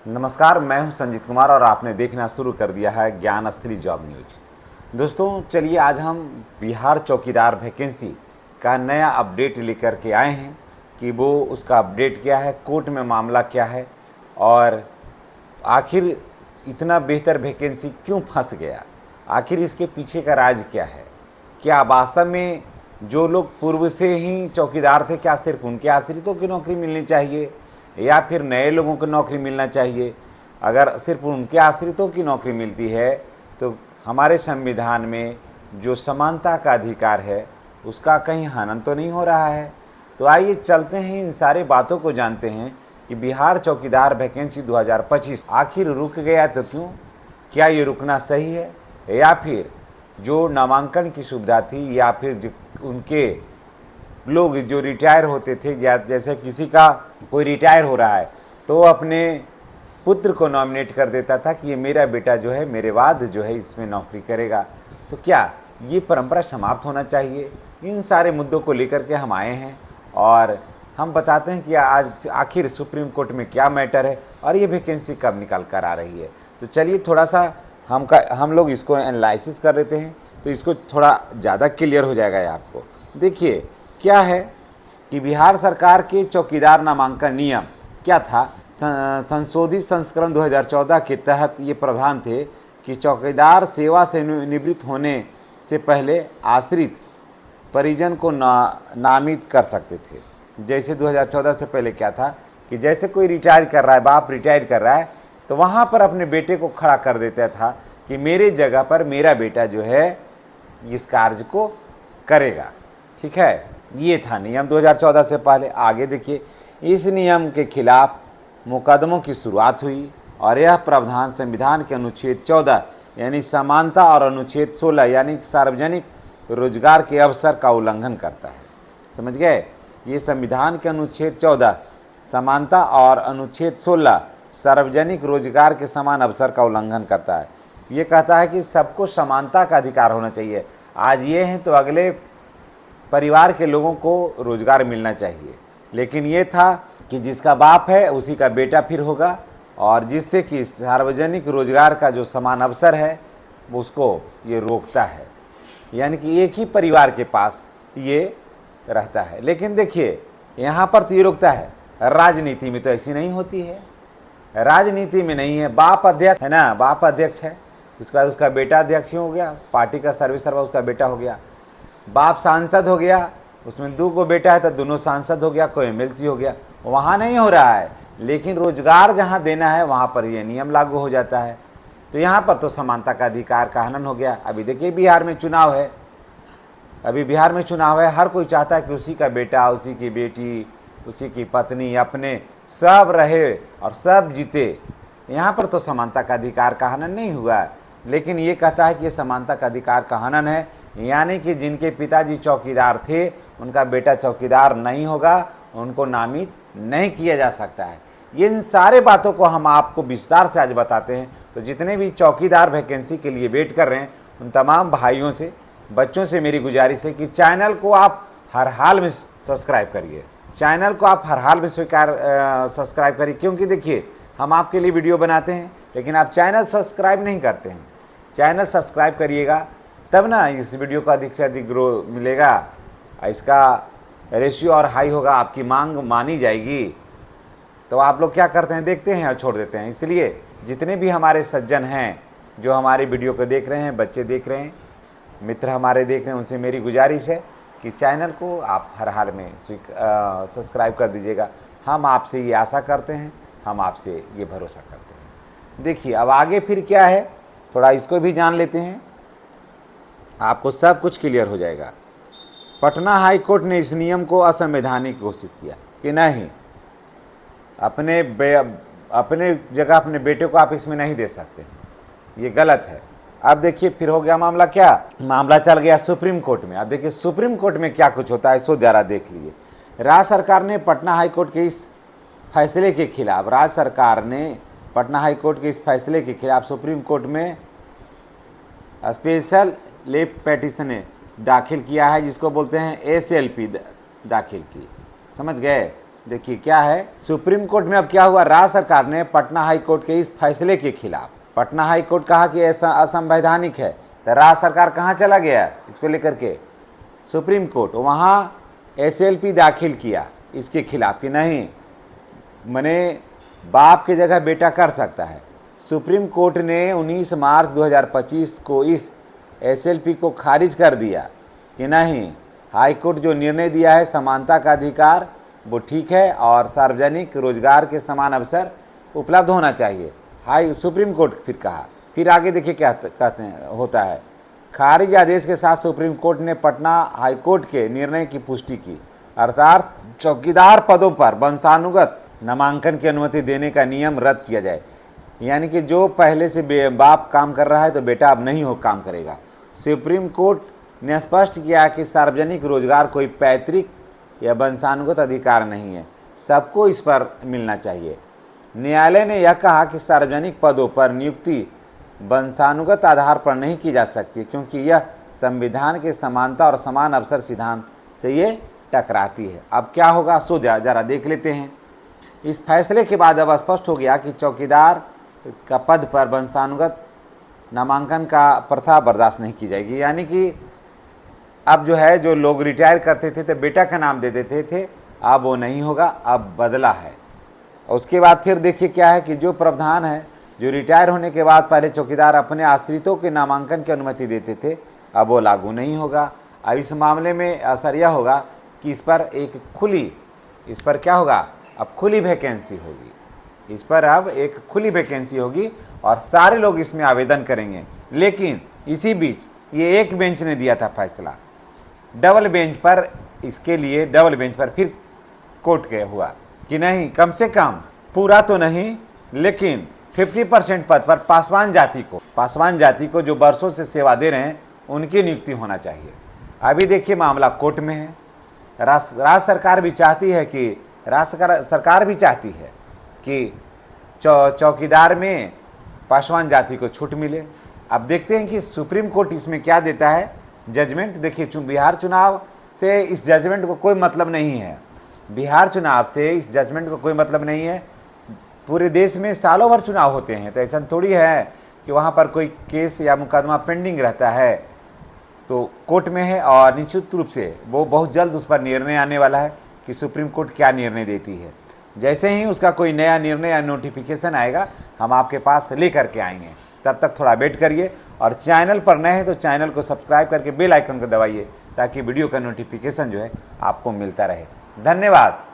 नमस्कार, मैं हूं संजीत कुमार और आपने देखना शुरू कर दिया है ज्ञान अस्त्री जॉब न्यूज। दोस्तों चलिए आज हम बिहार चौकीदार वैकेंसी का नया अपडेट लेकर के आए हैं कि वो उसका अपडेट क्या है, कोर्ट में मामला क्या है और आखिर इतना बेहतर वैकेंसी क्यों फंस गया, आखिर इसके पीछे का राज क्या है। क्या वास्तव में जो लोग पूर्व से ही चौकीदार थे, क्या सिर्फ उनके आश्रितों की नौकरी मिलनी चाहिए या फिर नए लोगों को नौकरी मिलना चाहिए? अगर सिर्फ उनके आश्रितों की नौकरी मिलती है तो हमारे संविधान में जो समानता का अधिकार है उसका कहीं हनन तो नहीं हो रहा है। तो आइए चलते हैं, इन सारे बातों को जानते हैं कि बिहार चौकीदार वैकेंसी 2025 आखिर रुक गया तो क्यों, क्या ये रुकना सही है या फिर जो नामांकन की सुविधा थी या फिर जो उनके लोग जो रिटायर होते थे, जैसे किसी का कोई रिटायर हो रहा है तो वो अपने पुत्र को नॉमिनेट कर देता था कि ये मेरा बेटा जो है मेरे बाद जो है इसमें नौकरी करेगा, तो क्या ये परंपरा समाप्त होना चाहिए? इन सारे मुद्दों को लेकर के हम आए हैं और हम बताते हैं कि आज आखिर सुप्रीम कोर्ट में क्या मैटर है और ये वैकेंसी कब निकाल कर आ रही है। तो चलिए थोड़ा सा हम लोग इसको एनालिसिस कर लेते हैं तो इसको थोड़ा ज़्यादा क्लियर हो जाएगा ये आपको। देखिए क्या है कि बिहार सरकार के चौकीदार नामांकन नियम क्या था, संशोधित संस्करण 2014 के तहत ये प्रावधान थे कि चौकीदार सेवा से निवृत्त होने से पहले आश्रित परिजन को नामित कर सकते थे। जैसे 2014 से पहले क्या था कि जैसे कोई रिटायर कर रहा है, बाप रिटायर कर रहा है तो वहाँ पर अपने बेटे को खड़ा कर देता था कि मेरे जगह पर मेरा बेटा जो है इस कार्य को करेगा। ठीक है, ये था नियम 2014 से पहले। आगे देखिए, इस नियम के खिलाफ मुकदमों की शुरुआत हुई और यह प्रावधान संविधान के अनुच्छेद 14 यानी समानता और अनुच्छेद 16 यानी सार्वजनिक रोजगार के अवसर का उल्लंघन करता है। समझ गए? ये संविधान के अनुच्छेद 14 समानता और अनुच्छेद 16 सार्वजनिक रोजगार के समान अवसर का उल्लंघन करता है। ये कहता है कि सबको समानता का अधिकार होना चाहिए। आज ये हैं तो अगले परिवार के लोगों को रोजगार मिलना चाहिए, लेकिन ये था कि जिसका बाप है उसी का बेटा फिर होगा और जिससे कि सार्वजनिक रोजगार का जो समान अवसर है वो उसको ये रोकता है, यानी कि एक ही परिवार के पास ये रहता है। लेकिन देखिए यहाँ पर तो ये रोकता है, राजनीति में तो ऐसी नहीं होती है। राजनीति में नहीं है, बाप अध्यक्ष है ना, बाप अध्यक्ष है, उसका बेटा अध्यक्ष ही हो गया, पार्टी का सर्वेसर्वा उसका बेटा हो गया। बाप सांसद हो गया, उसमें 2 बेटा है तो दोनों सांसद हो गया, कोई एमएलसी हो गया। वहाँ नहीं हो रहा है, लेकिन रोजगार जहाँ देना है वहाँ पर ये नियम लागू हो जाता है। तो यहाँ पर तो समानता का अधिकार का हनन हो गया। अभी देखिए बिहार में चुनाव है, हर कोई चाहता है कि उसी का बेटा, उसी की बेटी, उसी की पत्नी, अपने सब रहे और सब जीते। यहाँ पर तो समानता का अधिकार का हनन नहीं हुआ, लेकिन ये कहता है कि ये समानता का अधिकार का हनन है, यानी कि जिनके पिताजी चौकीदार थे उनका बेटा चौकीदार नहीं होगा, उनको नामित नहीं किया जा सकता है। इन सारे बातों को हम आपको विस्तार से आज बताते हैं। तो जितने भी चौकीदार वैकेंसी के लिए वेट कर रहे हैं उन तमाम भाइयों से, बच्चों से मेरी गुजारिश है कि चैनल को आप हर हाल में सब्सक्राइब करिए, चैनल को आप हर हाल में सब्सक्राइब करिए, क्योंकि देखिए हम आपके लिए वीडियो बनाते हैं लेकिन आप चैनल सब्सक्राइब नहीं करते हैं। चैनल सब्सक्राइब करिएगा तब ना इस वीडियो को अधिक से अधिक ग्रो मिलेगा, इसका रेशियो और हाई होगा, आपकी मांग मानी जाएगी। तो आप लोग क्या करते हैं, देखते हैं और छोड़ देते हैं। इसलिए जितने भी हमारे सज्जन हैं जो हमारे वीडियो को देख रहे हैं, बच्चे देख रहे हैं, मित्र हमारे देख रहे हैं, उनसे मेरी गुजारिश है कि चैनल को आप हर हाल में सब्सक्राइब कर दीजिएगा। हम आपसे ये आशा करते हैं, हम आपसे ये भरोसा करते हैं। देखिए अब आगे फिर क्या है, थोड़ा इसको भी जान लेते हैं, आपको सब कुछ क्लियर हो जाएगा। पटना हाई कोर्ट ने इस नियम को असंवैधानिक घोषित किया कि नहीं, अपने जगह अपने बेटे को आप इसमें नहीं दे सकते, ये गलत है। अब देखिए फिर हो गया मामला, क्या मामला चल गया सुप्रीम कोर्ट में। अब देखिए सुप्रीम कोर्ट में क्या कुछ होता है, सो जरा देख लीजिए। राज्य सरकार ने पटना हाई कोर्ट के इस फैसले के खिलाफ सुप्रीम कोर्ट में स्पेशल लेप पिटीशन दाखिल किया है, जिसको बोलते हैं SLP दाखिल की। समझ गए? देखिए क्या है, सुप्रीम कोर्ट में अब क्या हुआ, राज्य सरकार ने पटना हाई कोर्ट के इस फैसले के खिलाफ, पटना हाई कोर्ट कहा कि ऐसा असंवैधानिक है, तो राज्य सरकार कहाँ चला गया इसको लेकर के, सुप्रीम कोर्ट। वहाँ SLP दाखिल किया इसके खिलाफ कि नहीं, मने बाप की जगह बेटा कर सकता है। सुप्रीम कोर्ट ने 19 मार्च 2025 को इस SLP को खारिज कर दिया कि नहीं, हाई कोर्ट जो निर्णय दिया है समानता का अधिकार वो ठीक है और सार्वजनिक रोजगार के समान अवसर उपलब्ध होना चाहिए। हाई सुप्रीम कोर्ट फिर कहा, फिर आगे देखिए क्या कहते हैं होता है, खारिज आदेश के साथ सुप्रीम कोर्ट ने पटना हाई कोर्ट के निर्णय की पुष्टि की, अर्थात चौकीदार पदों पर वंशानुगत नामांकन की अनुमति देने का नियम रद्द किया जाए। यानी कि जो पहले से बाप काम कर रहा है तो बेटा अब नहीं हो काम करेगा। सुप्रीम कोर्ट ने स्पष्ट किया कि सार्वजनिक रोजगार कोई पैतृक या वंशानुगत अधिकार नहीं है, सबको इस पर मिलना चाहिए। न्यायालय ने यह कहा कि सार्वजनिक पदों पर नियुक्ति वंशानुगत आधार पर नहीं की जा सकती, क्योंकि यह संविधान के समानता और समान अवसर सिद्धांत से ये टकराती है। अब क्या होगा सो जरा देख लेते हैं। इस फैसले के बाद अब स्पष्ट हो गया कि चौकीदार का पद पर वंशानुगत नामांकन का प्रथा बर्दाश्त नहीं की जाएगी। यानी कि अब जो है, जो लोग रिटायर करते थे तो बेटा का नाम दे देते थे, अब वो नहीं होगा, अब बदला है। उसके बाद फिर देखिए क्या है कि जो प्रावधान है, जो रिटायर होने के बाद पहले चौकीदार अपने आश्रितों के नामांकन की अनुमति देते थे, अब वो लागू नहीं होगा। अब इस मामले में असर यह होगा कि इस पर क्या होगा, अब खुली वैकेंसी होगी, इस पर अब एक खुली वैकेंसी होगी और सारे लोग इसमें आवेदन करेंगे। लेकिन इसी बीच ये एक बेंच ने दिया था फैसला, डबल बेंच पर, इसके लिए डबल बेंच पर फिर कोर्ट के हुआ कि नहीं, कम से कम पूरा तो नहीं लेकिन 50% पद पर पासवान जाति को जो वर्षों से सेवा दे रहे हैं उनकी नियुक्ति होना चाहिए। अभी देखिए मामला कोर्ट में है। राज्य सरकार भी चाहती है कि चौकीदार में पासवान जाति को छूट मिले। अब देखते हैं कि सुप्रीम कोर्ट इसमें क्या देता है जजमेंट। देखिए बिहार चुनाव से इस जजमेंट को कोई मतलब नहीं है, बिहार चुनाव से इस जजमेंट को कोई मतलब नहीं है। पूरे देश में सालों भर चुनाव होते हैं, तो ऐसा थोड़ी है कि वहाँ पर कोई केस या मुकदमा पेंडिंग रहता है तो कोर्ट में है, और निश्चित रूप से वो बहुत जल्द उस पर निर्णय आने वाला है कि सुप्रीम कोर्ट क्या निर्णय देती है। जैसे ही उसका कोई नया निर्णय या नोटिफिकेशन आएगा हम आपके पास लेकर के आएंगे। तब तक थोड़ा वेट करिए, और चैनल पर नए हैं तो चैनल को सब्सक्राइब करके बेल आइकन को दबाइए ताकि वीडियो का नोटिफिकेशन जो है आपको मिलता रहे। धन्यवाद।